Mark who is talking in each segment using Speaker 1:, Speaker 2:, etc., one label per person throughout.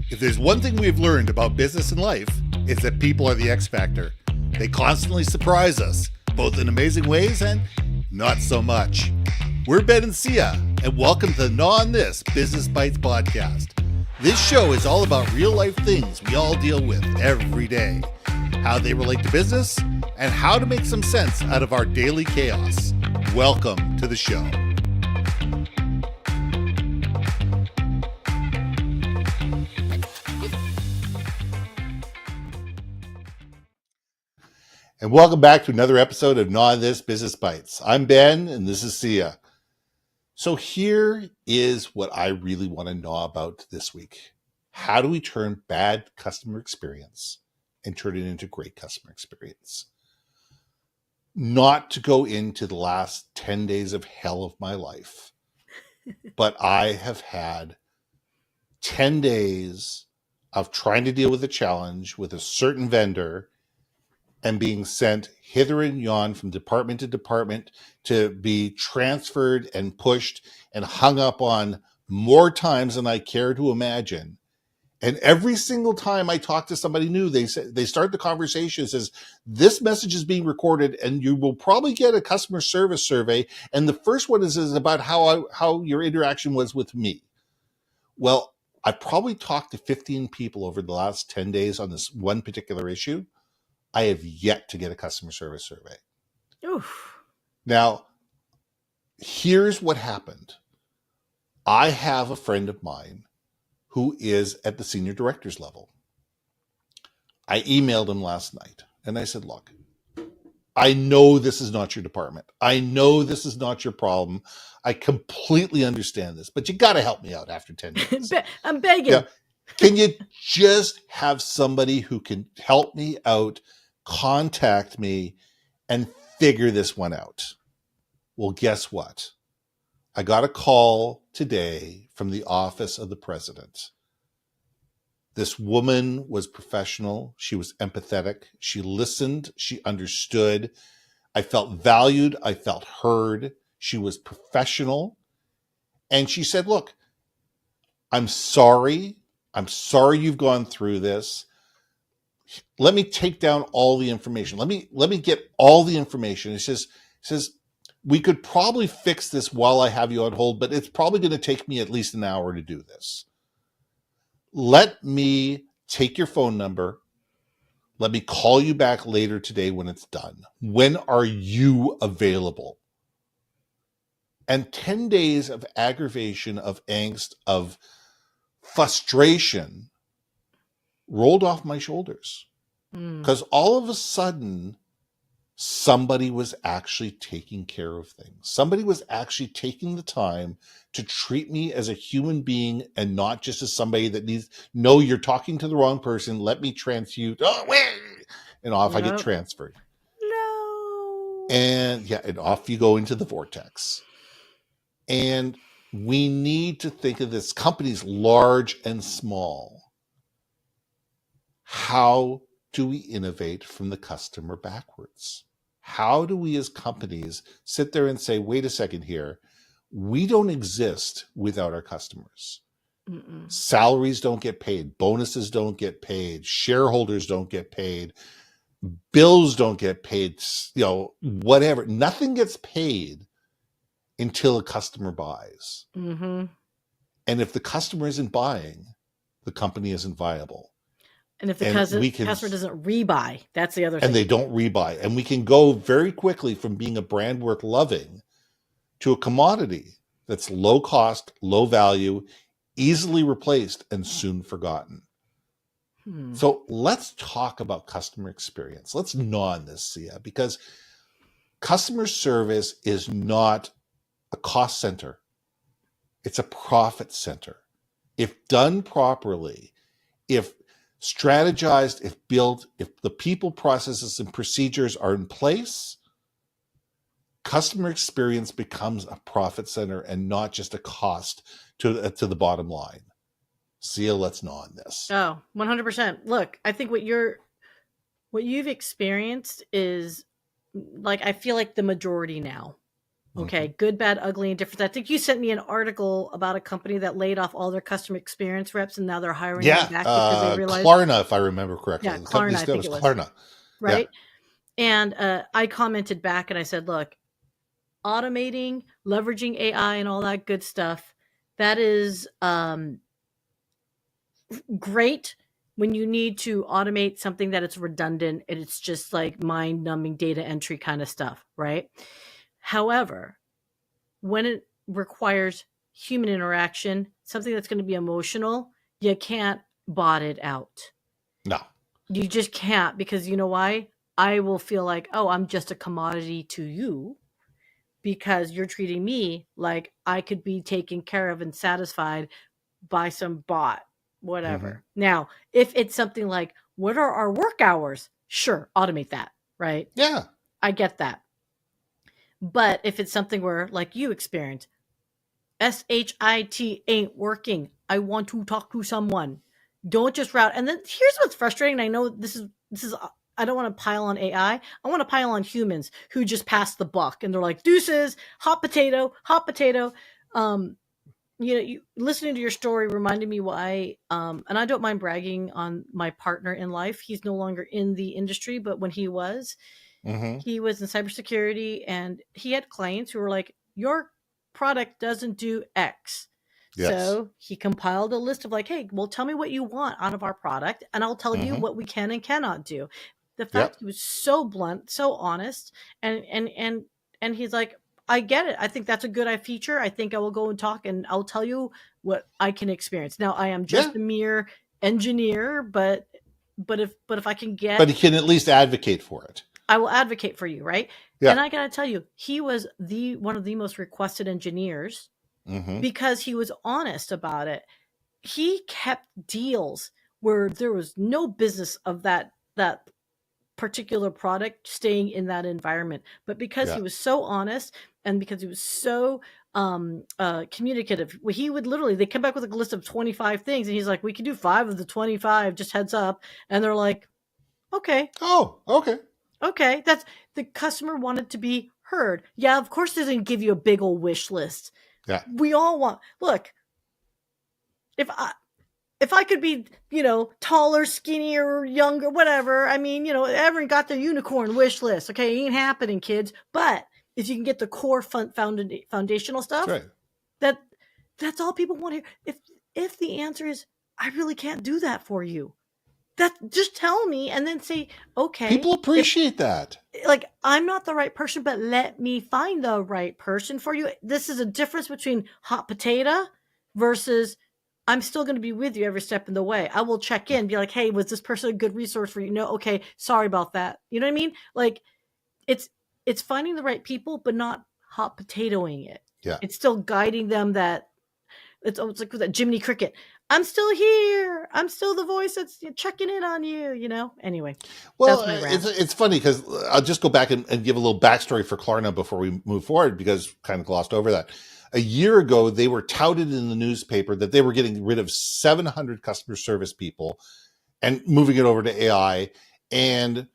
Speaker 1: If there's one thing we've learned about business and life, it's that people are the X factor. They constantly surprise us, both in amazing ways and not so much. We're Ben and Syya, and welcome to the Gnaw on This Business Bites podcast. This show is all about real life things we all deal with every day, how they relate to business, and how to make some sense out of our daily chaos. Welcome to the show. And welcome back to another episode of Gnaw on This Business Bites. I'm Ben, and this is Syya. So here is what I really want to gnaw about this week. How do we turn bad customer experience and turn it into great customer experience? Not to go into the last 10 days of hell of my life, but I have had 10 days of trying to deal with a challenge with a certain vendor and being sent hither and yon from department to department to be transferred and pushed and hung up on more times than I care to imagine. And every single time I talk to somebody new, they start the conversation, says, this message is being recorded and you will probably get a customer service survey. And the first one is about how your interaction was with me. Well, I probably talked to 15 people over the last 10 days on this one particular issue. I have yet to get a customer service survey.
Speaker 2: Oof.
Speaker 1: Now, here's what happened. I have a friend of mine who is at the senior director's level. I emailed him last night and I said, look, I know this is not your department. I know this is not your problem. I completely understand this, but you got to help me out after 10 days.
Speaker 2: I'm begging.
Speaker 1: Yeah. Can you just have somebody who can help me out, contact me, and figure this one out? Well, guess what? I got a call today from the office of the president. This woman was professional. She was empathetic. She listened. She understood. I felt valued. I felt heard. She was professional. And she said, look, I'm sorry. I'm sorry you've gone through this. Let me take down all the information. Let me get all the information. It says, we could probably fix this while I have you on hold, but it's probably going to take me at least an hour to do this. Let me take your phone number. Let me call you back later today when it's done. When are you available? And 10 days of aggravation, of angst, of frustration rolled off my shoulders. Because all of a sudden, somebody was actually taking care of things. Somebody was actually taking the time to treat me as a human being and not just as somebody that needs, no, you're talking to the wrong person. Let me transfer. Oh, wait. And off I get transferred.
Speaker 2: No.
Speaker 1: And off you go into the vortex. And we need to think of this, companies large and small. How do we innovate from the customer backwards? How do we as companies sit there and say, wait a second here, we don't exist without our customers.
Speaker 2: Mm-mm.
Speaker 1: Salaries don't get paid. Bonuses don't get paid. Shareholders don't get paid. Bills don't get paid. Whatever. Nothing gets paid until a customer buys.
Speaker 2: Mm-hmm.
Speaker 1: And if the customer isn't buying, the company isn't viable.
Speaker 2: And if the customer doesn't rebuy, that's the other thing.
Speaker 1: And they don't rebuy. And we can go very quickly from being a brand worth loving to a commodity that's low cost, low value, easily replaced, and soon forgotten. So let's talk about customer experience. Let's gnaw on this, Syya, because customer service is not a cost center. It's a profit center. If done properly, if strategized, if built, if the people, processes, and procedures are in place, customer experience becomes a profit center and not just a cost to the bottom line. Syya, let's gnaw on this.
Speaker 2: Oh, 100%. Look, I think what you've experienced is, like, I feel like the majority now. Okay, good, bad, ugly, and different. I think you sent me an article about a company that laid off all their customer experience reps, and now they're hiring them back because they realized
Speaker 1: Klarna, if I remember correctly.
Speaker 2: Yeah,
Speaker 1: The
Speaker 2: Klarna,
Speaker 1: company's
Speaker 2: I
Speaker 1: name
Speaker 2: think
Speaker 1: was
Speaker 2: it was.
Speaker 1: Klarna.
Speaker 2: Right? Yeah. And I commented back and I said, look, automating, leveraging AI and all that good stuff, that is great when you need to automate something that it's redundant and it's just like mind-numbing data entry kind of stuff, right? However, when it requires human interaction, something that's going to be emotional, you can't bot it out.
Speaker 1: No.
Speaker 2: You just can't, because you know why? I will feel like, oh, I'm just a commodity to you because you're treating me like I could be taken care of and satisfied by some bot, whatever. Now, if it's something like, what are our work hours? Sure, automate that, right?
Speaker 1: Yeah.
Speaker 2: I get that. But if it's something where, like you experienced, SHIT ain't working, I want to talk to someone. Don't just route. And then here's what's frustrating. I know this is I don't want to pile on AI. I want to pile on humans who just pass the buck and they're like, deuces, hot potato, hot potato. Listening to your story reminded me why, and I don't mind bragging on my partner in life. He's no longer in the industry, but when he was in cybersecurity, and he had clients who were like, your product doesn't do X. Yes. So he compiled a list of like, hey, well, tell me what you want out of our product, and I'll tell you what we can and cannot do. The fact he was so blunt, so honest, and he's like, I get it. I think that's a good feature. I think I will go and talk, and I'll tell you what I can experience. Now, I am just a mere engineer, but if I can get,
Speaker 1: but he can at least advocate for it.
Speaker 2: I will advocate for you, right? Yeah. And I got to tell you, he was one of the most requested engineers because he was honest about it. He kept deals where there was no business of that particular product staying in that environment. But because he was so honest and because he was so communicative, he would they come back with a list of 25 things and he's like, we can do 5 of the 25, just heads up. And they're like, okay.
Speaker 1: Oh, okay.
Speaker 2: Okay, that's the customer wanted to be heard. Yeah, of course they didn't give you a big old wish list.
Speaker 1: Yeah.
Speaker 2: We all want, look, if I could be, taller, skinnier, younger, whatever, I mean, everyone got their unicorn wish list. Okay, it ain't happening, kids. But if you can get the core foundational stuff, that's all people want to hear. If the answer is, I really can't do that for you, that just tell me and then say, okay.
Speaker 1: People appreciate that.
Speaker 2: Like, I'm not the right person, but let me find the right person for you. This is a difference between hot potato versus I'm still going to be with you every step in the way. I will check in, be like, hey, was this person a good resource for you? No, okay, sorry about that. You know what I mean? Like, it's finding the right people, but not hot potatoing it.
Speaker 1: Yeah.
Speaker 2: It's still guiding them that it's like with that Jiminy Cricket. I'm still here. I'm still the voice that's checking in on you, Anyway.
Speaker 1: Well, it's funny because I'll just go back and give a little backstory for Klarna before we move forward, because kind of glossed over that. A year ago, they were touted in the newspaper that they were getting rid of 700 customer service people and moving it over to AI. And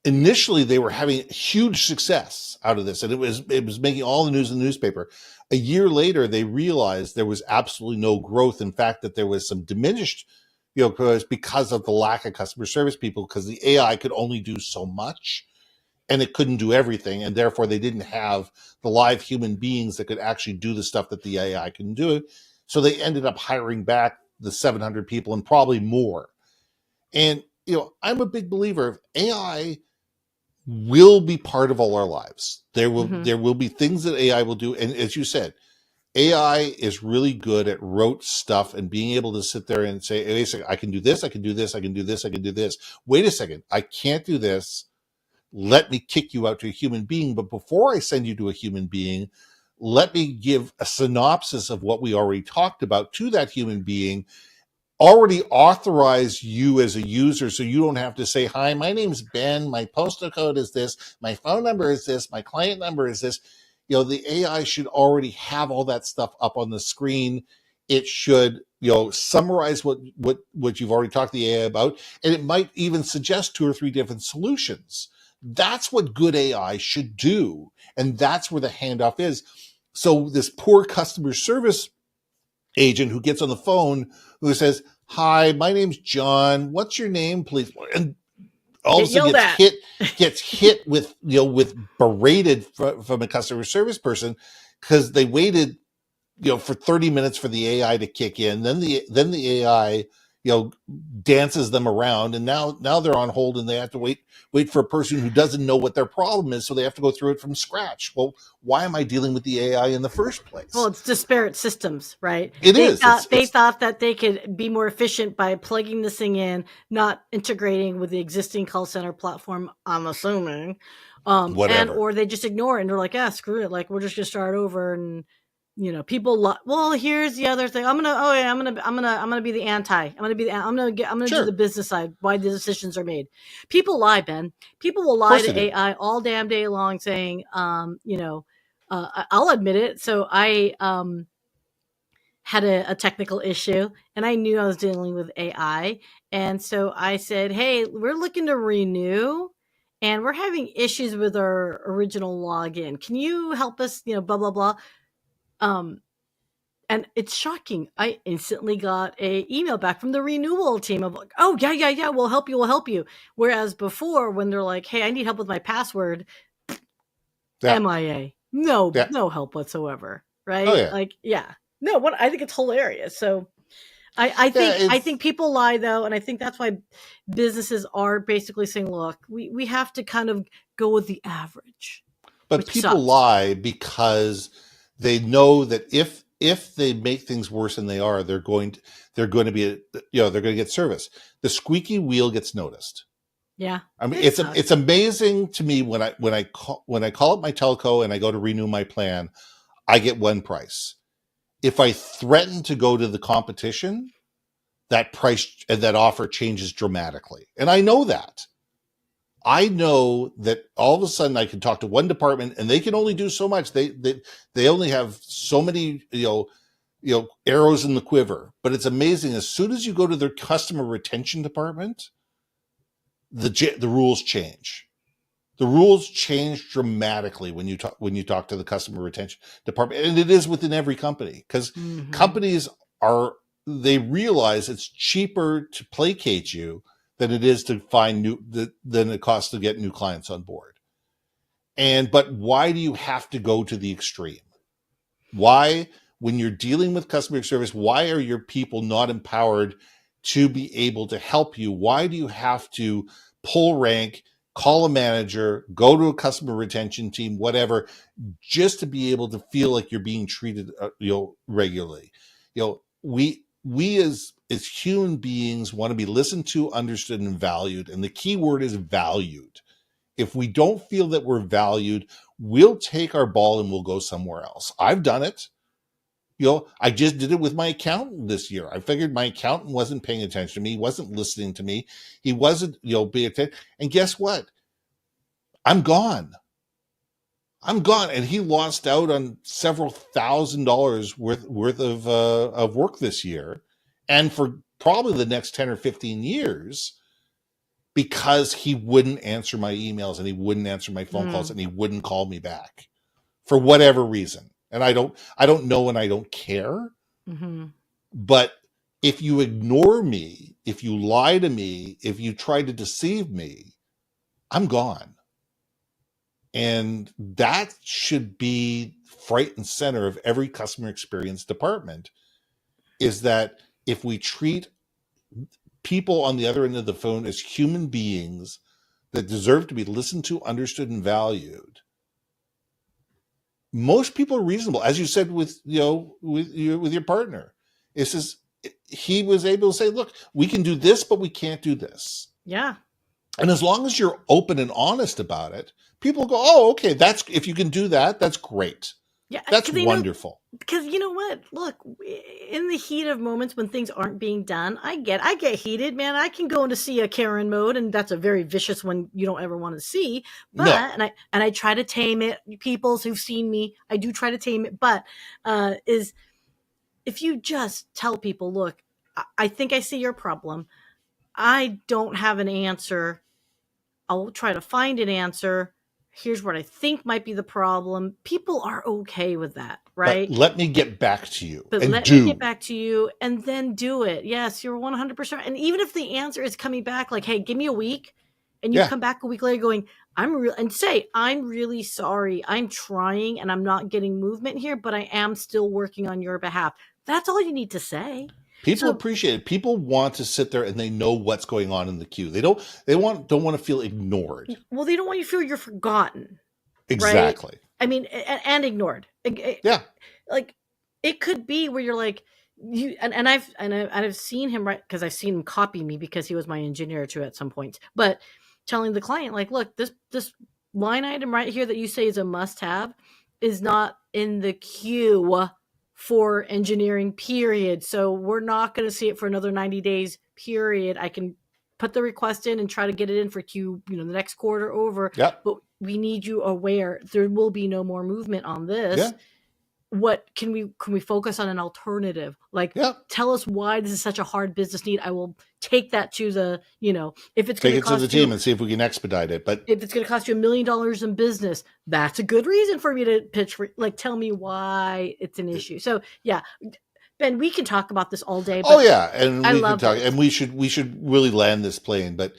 Speaker 1: initially, they were having huge success out of this, and it was making all the news in the newspaper. A year later, they realized there was absolutely no growth. In fact, that there was some diminished, because of the lack of customer service people, because the AI could only do so much and it couldn't do everything. And therefore, they didn't have the live human beings that could actually do the stuff that the AI can do. So they ended up hiring back the 700 people and probably more. And, I'm a big believer of AI will be part of all our lives. There will be things that AI will do. And as you said, AI is really good at rote stuff and being able to sit there and say, wait a second, I can do this, I can do this, I can do this, I can do this. Wait a second, I can't do this. Let me kick you out to a human being. But before I send you to a human being, let me give a synopsis of what we already talked about to that human being, already authorize you as a user, so you don't have to say, hi, my name's Ben, my postal code is this, my phone number is this, my client number is this. The AI should already have all that stuff up on the screen. It should, summarize what you've already talked to the AI about, and it might even suggest 2 or 3 different solutions That's what good AI should do. And that's where the handoff is. So this poor customer service agent who gets on the phone who says, "Hi, my name's John. What's your name, please?" And all of a sudden gets hit with, with berated from a customer service person because they waited, for 30 minutes for the AI to kick in. Then the AI, dances them around, and now they're on hold and they have to wait for a person who doesn't know what their problem is, so they have to go through it from scratch. Well, why am I dealing with the AI in the first place?
Speaker 2: Well, it's disparate systems, right?
Speaker 1: They
Speaker 2: thought that they could be more efficient by plugging this thing in, not integrating with the existing call center platform, I'm assuming. Or they just ignore it and they're like, "Yeah, screw it. Like, we're just gonna start over." And people. Well, here's the other thing. I'm gonna be the anti. I'm gonna do the business side. Why the decisions are made. People lie, Ben. People will lie to AI all damn day long, saying, I'll admit it. So I had a technical issue, and I knew I was dealing with AI, and so I said, "Hey, we're looking to renew." And we're having issues with our original login. Can you help us? Blah blah blah. And it's shocking. I instantly got a email back from the renewal team of like, "Oh yeah, we'll help you." Whereas before, when they're like, "Hey, I need help with my password," MIA, no help whatsoever, right?
Speaker 1: Oh, yeah.
Speaker 2: Like, yeah, no. What I think it's hilarious. So, I think people lie though, and I think that's why businesses are basically saying, "Look, we have to kind of go with the average."
Speaker 1: But people lie because they know that if they make things worse than they are, they're going to get service. The squeaky wheel gets noticed.
Speaker 2: Yeah.
Speaker 1: I mean, it's amazing to me when I call up my telco and I go to renew my plan, I get one price. If I threaten to go to the competition, that price and that offer changes dramatically. And I know that. I know that all of a sudden I can talk to one department and they can only do so much. They only have so many, arrows in the quiver. But it's amazing. As soon as you go to their customer retention department, the rules change. The rules change dramatically when you talk to the customer retention department, and it is within every company because companies they realize it's cheaper to placate you than it is to find than it costs to get new clients on board. But why do you have to go to the extreme? Why, when you're dealing with customer service, why are your people not empowered to be able to help you? Why do you have to pull rank, call a manager, go to a customer retention team, whatever, just to be able to feel like you're being treated, regularly? We as human beings want to be listened to, understood, and valued. And the key word is valued. If we don't feel that we're valued, we'll take our ball and we'll go somewhere else. I've done it. I just did it with my accountant this year. I figured my accountant wasn't paying attention to me. He wasn't listening to me. He wasn't, being attention. And guess what? I'm gone. And he lost out on several $1,000s worth of work this year, and for probably the next 10 or 15 years, because he wouldn't answer my emails and he wouldn't answer my phone calls and he wouldn't call me back for whatever reason. And I don't know, and I don't care. But if you ignore me, if you lie to me, if you try to deceive me, I'm gone. And that should be front and center of every customer experience department, is that if we treat people on the other end of the phone as human beings that deserve to be listened to, understood, and valued, most people are reasonable. As you said with your partner, it's just, he was able to say, "Look, we can do this, but we can't do this."
Speaker 2: Yeah.
Speaker 1: And as long as you're open and honest about it, people go, "Oh, okay, if you can do that, that's great."
Speaker 2: Yeah,
Speaker 1: that's wonderful.
Speaker 2: Because you know what? Look, in the heat of moments when things aren't being done, I get heated, man. I can go into Syya Karen mode, and that's a very vicious one you don't ever want to see. But and I try to tame it. People who've seen me, I do try to tame it. But is if you just tell people, "Look, I think I see your problem. I don't have an answer I'll try to find an answer. Here's what I think might be the problem. People are okay with that, right?
Speaker 1: But let me get back to you.
Speaker 2: But
Speaker 1: and
Speaker 2: let
Speaker 1: do.
Speaker 2: me get back to you and then do it. Yes, you're 100%. And even if the answer is coming back like, hey, give me a week, and you come back a week later going, I'm really sorry. I'm trying and I'm not getting movement here, but I am still working on your behalf. That's all you need to say.
Speaker 1: People appreciate it. People want to sit there and they know what's going on in the queue. They don't want to feel ignored.
Speaker 2: Well, they don't want you to feel you're forgotten.
Speaker 1: Exactly.
Speaker 2: Right? I mean, and ignored.
Speaker 1: Yeah.
Speaker 2: Like it could be where you're like, and I've seen him, right? Because I've seen him copy me because he was my engineer too at some point. But telling the client, like, look, this line item right here that you say is a must-have is not in the queue for engineering, period. So we're not going to see it for another 90 days, period. I can put the request in and try to get it in for queue, the next quarter over.
Speaker 1: Yep.
Speaker 2: But we need you aware there will be no more movement on this.
Speaker 1: Yeah.
Speaker 2: What can we focus on an alternative? Like, tell us why this is such a hard business need. I will take that to the, if it's going to cost
Speaker 1: to the team and see if we can expedite it. But
Speaker 2: if it's going to cost you $1 million in business, that's a good reason for me to pitch for, like, tell me why it's an issue. So yeah, Ben, we can talk about this all day.
Speaker 1: But and
Speaker 2: I
Speaker 1: we
Speaker 2: love
Speaker 1: can talk,
Speaker 2: this.
Speaker 1: and we should really land this plane. But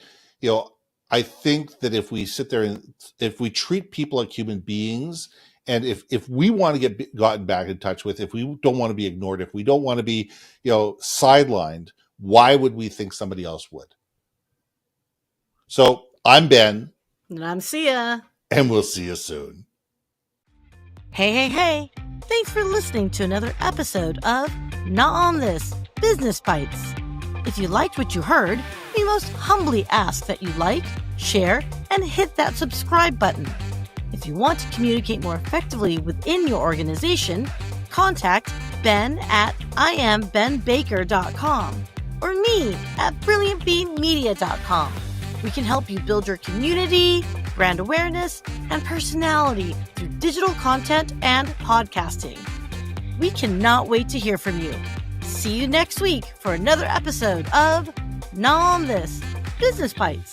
Speaker 1: I think that if we sit there and if we treat people like human beings, and if we want to get gotten back in touch with, if we don't want to be ignored, if we don't want to be sidelined, why would we think somebody else would? So I'm Ben.
Speaker 2: And I'm Syya.
Speaker 1: And we'll see you soon.
Speaker 2: Hey. Thanks for listening to another episode of Not On This, Business Bites. If you liked what you heard, we most humbly ask that you like, share, and hit that subscribe button. If you want to communicate more effectively within your organization, contact Ben at IamBenBaker.com or me at BrilliantBeeMedia.com. We can help you build your community, brand awareness, and personality through digital content and podcasting. We cannot wait to hear from you. See you next week for another episode of Not On This, Business Bites.